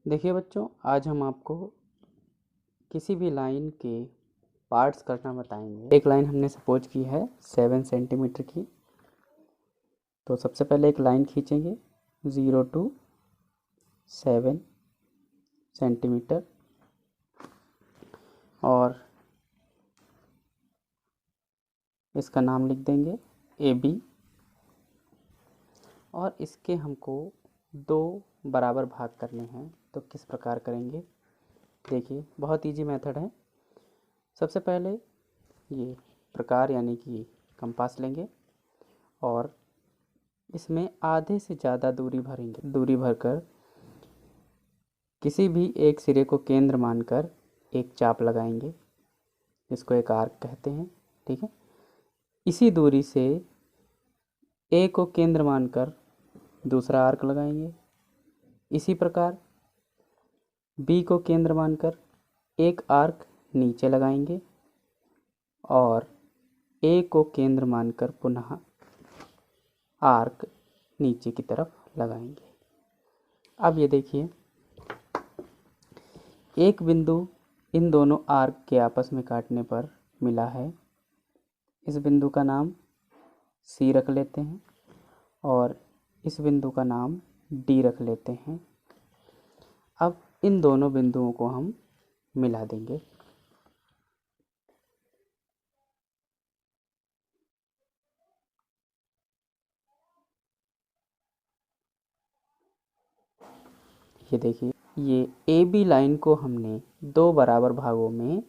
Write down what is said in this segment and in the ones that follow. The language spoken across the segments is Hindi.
देखिए बच्चों, आज हम आपको किसी भी लाइन के पार्ट्स करना बताएंगे। एक लाइन हमने सपोज की है 7 सेंटीमीटर की। तो सबसे पहले एक लाइन खींचेंगे 0 to 7 सेंटीमीटर और इसका नाम लिख देंगे AB। और इसके हमको 2 बराबर भाग करने हैं। तो किस प्रकार करेंगे? देखिए, बहुत इजी मेथड है। सबसे पहले ये प्रकार यानी कि कंपास लेंगे और इसमें आधे से ज़्यादा दूरी भरेंगे। दूरी भरकर किसी भी एक सिरे को केंद्र मानकर एक चाप लगाएंगे, इसको एक आर्क कहते हैं। ठीक है, इसी दूरी से ए को केंद्र मानकर दूसरा आर्क लगाएंगे। इसी प्रकार बी को केंद्र मानकर एक आर्क नीचे लगाएंगे और ए को केंद्र मानकर पुनः आर्क नीचे की तरफ लगाएंगे। अब ये देखिए, एक बिंदु इन दोनों आर्क के आपस में काटने पर मिला है। इस बिंदु का नाम C रख लेते हैं और इस बिंदु का नाम D रख लेते हैं। अब इन दोनों बिंदुओं को हम मिला देंगे। ये देखिए, ये AB लाइन को हमने 2 बराबर भागों में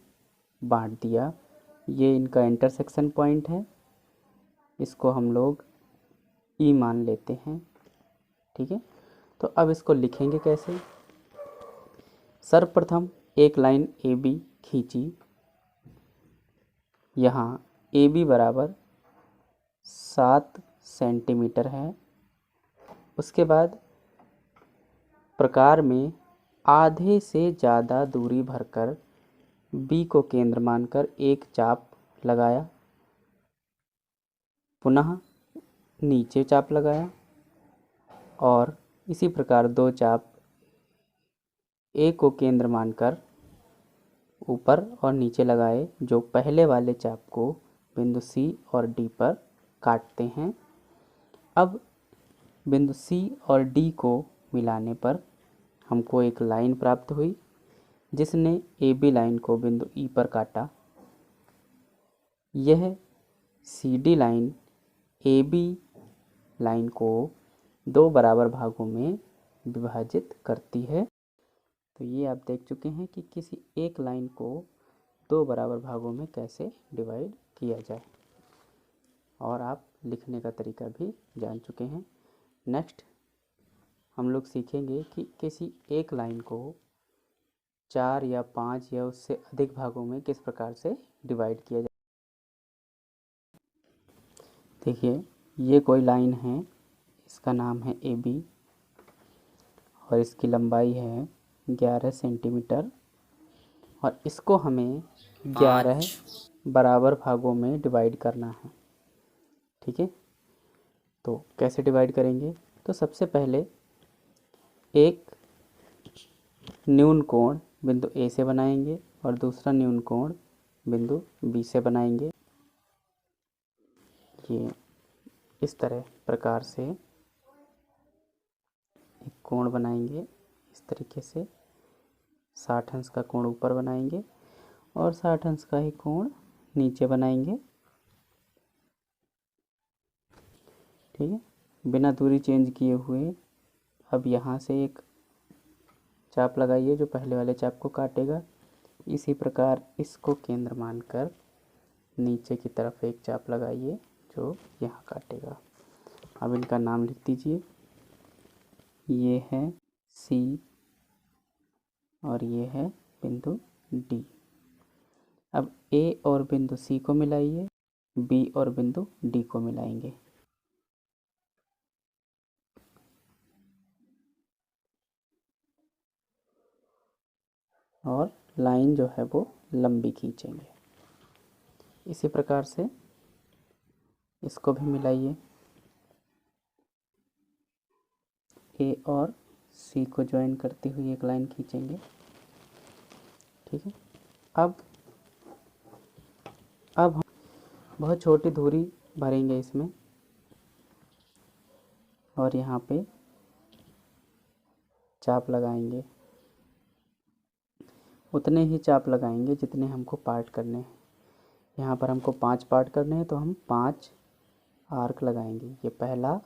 बांट दिया। ये इनका इंटरसेक्शन पॉइंट है, इसको हम लोग E मान लेते हैं। ठीक है, तो अब इसको लिखेंगे कैसे? सर्वप्रथम एक लाइन AB खींची। यहाँ AB बराबर 7 सेंटीमीटर है। उसके बाद प्रकार में आधे से ज़्यादा दूरी भरकर B को केंद्र मानकर एक चाप लगाया, पुनः नीचे चाप लगाया और इसी प्रकार 2 चाप A को केंद्र मानकर ऊपर और नीचे लगाए, जो पहले वाले चाप को बिंदु C और D पर काटते हैं। अब बिंदु C और D को मिलाने पर हमको एक लाइन प्राप्त हुई जिसने AB लाइन को बिंदु E पर काटा। यह CD लाइन AB लाइन को 2 बराबर भागों में विभाजित करती है। तो ये आप देख चुके हैं कि किसी एक लाइन को 2 बराबर भागों में कैसे डिवाइड किया जाए, और आप लिखने का तरीका भी जान चुके हैं। नेक्स्ट हम लोग सीखेंगे कि किसी एक लाइन को 4 या 5 या उससे अधिक भागों में किस प्रकार से डिवाइड किया जाए। देखिए, ये कोई लाइन है, इसका नाम है AB और इसकी लंबाई है 11 सेंटीमीटर और इसको हमें 11 बराबर भागों में डिवाइड करना है। ठीक है, तो कैसे डिवाइड करेंगे? तो सबसे पहले एक न्यून कोण बिंदु A से बनाएंगे और दूसरा न्यून कोण बिंदु B से बनाएंगे। ये इस तरह प्रकार से एक कोण बनाएंगे। इस तरीके से 60 अंश का कोण ऊपर बनाएंगे और 60 अंश का ही कोण नीचे बनाएंगे। ठीक है, बिना दूरी चेंज किए हुए अब यहाँ से एक चाप लगाइए जो पहले वाले चाप को काटेगा। इसी प्रकार इसको केंद्र मानकर नीचे की तरफ एक चाप लगाइए जो यहाँ काटेगा। अब इनका नाम लिख दीजिए। ये है C और ये है बिंदु D। अब A और बिंदु C को मिलाइए, B और बिंदु D को मिलाएंगे। और लाइन जो है वो लंबी खींचेंगे। इसी प्रकार से इसको भी मिलाइए। A और सी को ज्वाइन करती हुई एक लाइन खींचेंगे। ठीक है, अब हम बहुत छोटी धुरी भरेंगे इसमें और यहाँ पे चाप लगाएंगे। उतने ही चाप लगाएंगे जितने हमको पार्ट करने हैं। यहाँ पर हमको 5 पार्ट करने हैं तो हम 5 आर्क लगाएंगे। ये पहला,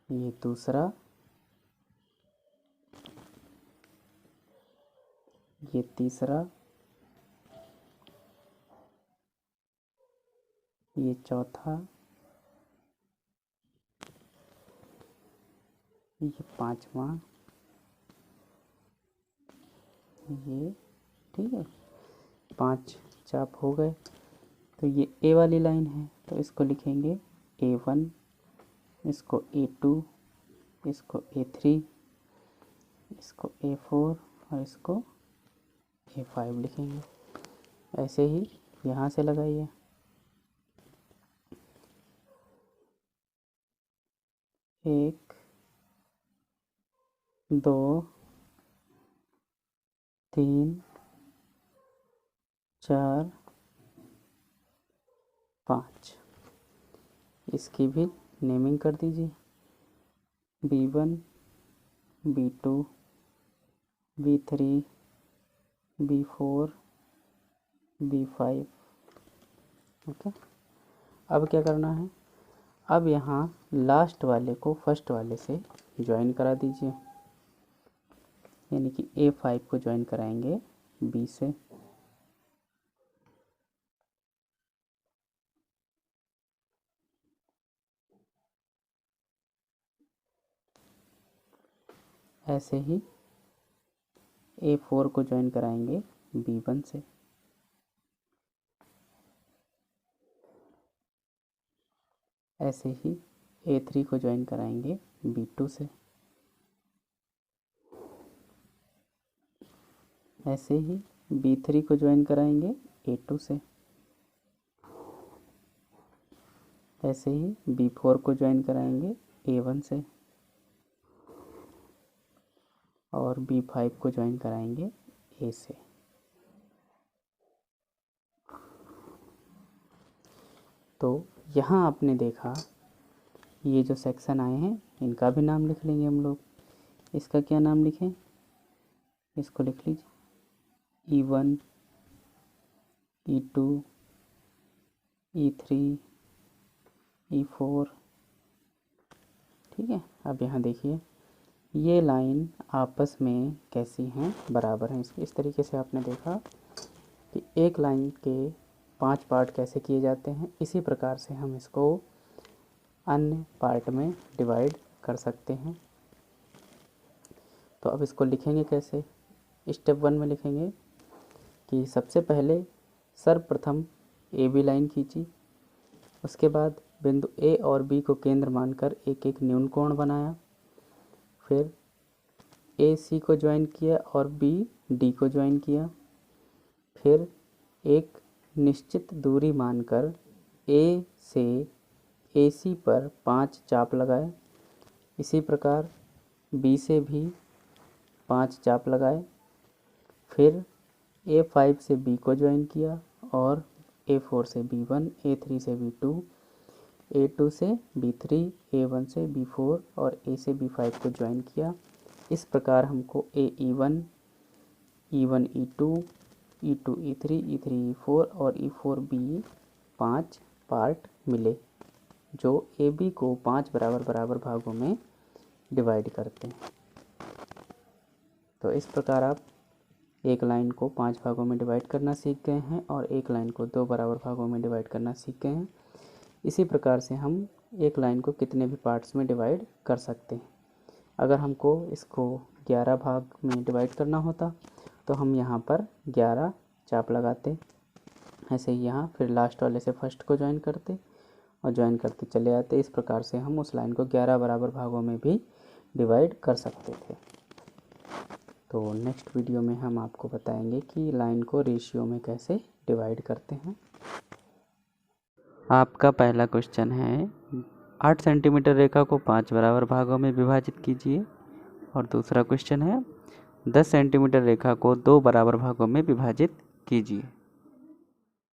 ये दूसरा, ये तीसरा, ये चौथा, ये पांचवा, ये, ठीक है, 5 चाप हो गए। तो ये ए वाली लाइन है तो इसको लिखेंगे A1, इसको A2, इसको A3, इसको A4 और इसको A5 लिखेंगे। ऐसे ही यहाँ से लगाइए। 1 2 3 4 5। इसकी भी नेमिंग कर दीजिए। B1, B2, B3, B4, B5। Okay, अब क्या करना है, अब यहाँ लास्ट वाले को फर्स्ट वाले से ज्वाइन करा दीजिए, यानी कि A5 को ज्वाइन कराएंगे B से। ऐसे ही A4 को ज्वाइन कराएंगे B1 से। ऐसे ही A3 को ज्वाइन कराएंगे B2 से। ऐसे ही B3 को ज्वाइन कराएंगे A2 से। ऐसे ही B4 को ज्वाइन कराएंगे A1 से और B5 को ज्वाइन कराएंगे A से। तो यहाँ आपने देखा ये जो सेक्शन आए हैं इनका भी नाम लिख लेंगे हम लोग। इसका क्या नाम लिखें, इसको लिख लीजिए E1, E2, E3, E4। ठीक है, अब यहाँ देखिए ये लाइन आपस में कैसी हैं, बराबर हैं। इस तरीके से आपने देखा कि एक लाइन के 5 पार्ट कैसे किए जाते हैं, इसी प्रकार से हम इसको अन्य पार्ट में डिवाइड कर सकते हैं। तो अब इसको लिखेंगे कैसे, स्टेप 1 में लिखेंगे कि सबसे पहले सर्वप्रथम AB लाइन खींची, उसके बाद बिंदु A और B को केंद्र मानकर एक एक न्यून कोण बनाया, फिर AC को ज्वाइन किया और BD को ज्वाइन किया, फिर एक निश्चित दूरी मानकर A से AC पर 5 चाप लगाए। इसी प्रकार B से भी 5 चाप लगाए। फिर A5 से B को ज्वाइन किया और A4 से B1, A3 से B2, A2 से B3, A1 से B4 और A से B5 को ज्वाइन किया। इस प्रकार हमको AE1, E1 E2, E2 E3, E3 E4 और E4 B 5 पार्ट मिले जो AB को 5 बराबर बराबर भागों में डिवाइड करते हैं। तो इस प्रकार आप एक लाइन को 5 भागों में डिवाइड करना सीख गए हैं और एक लाइन को 2 बराबर भागों में डिवाइड करना सीख गए हैं। इसी प्रकार से हम एक लाइन को कितने भी पार्ट्स में डिवाइड कर सकते हैं। अगर हमको इसको 11 भाग में डिवाइड करना होता तो हम यहाँ पर 11 चाप लगाते, ऐसे ही यहाँ फिर लास्ट वाले से फर्स्ट को ज्वाइन करते और ज्वाइन करते चले आते। इस प्रकार से हम उस लाइन को 11 बराबर भागों में भी डिवाइड कर सकते थे। तो नेक्स्ट वीडियो में हम आपको बताएंगे कि लाइन को रेशियो में कैसे डिवाइड करते हैं। आपका पहला क्वेश्चन है 8 सेंटीमीटर रेखा को 5 बराबर भागों में विभाजित कीजिए। और दूसरा क्वेश्चन है 10 सेंटीमीटर रेखा को 2 बराबर भागों में विभाजित कीजिए।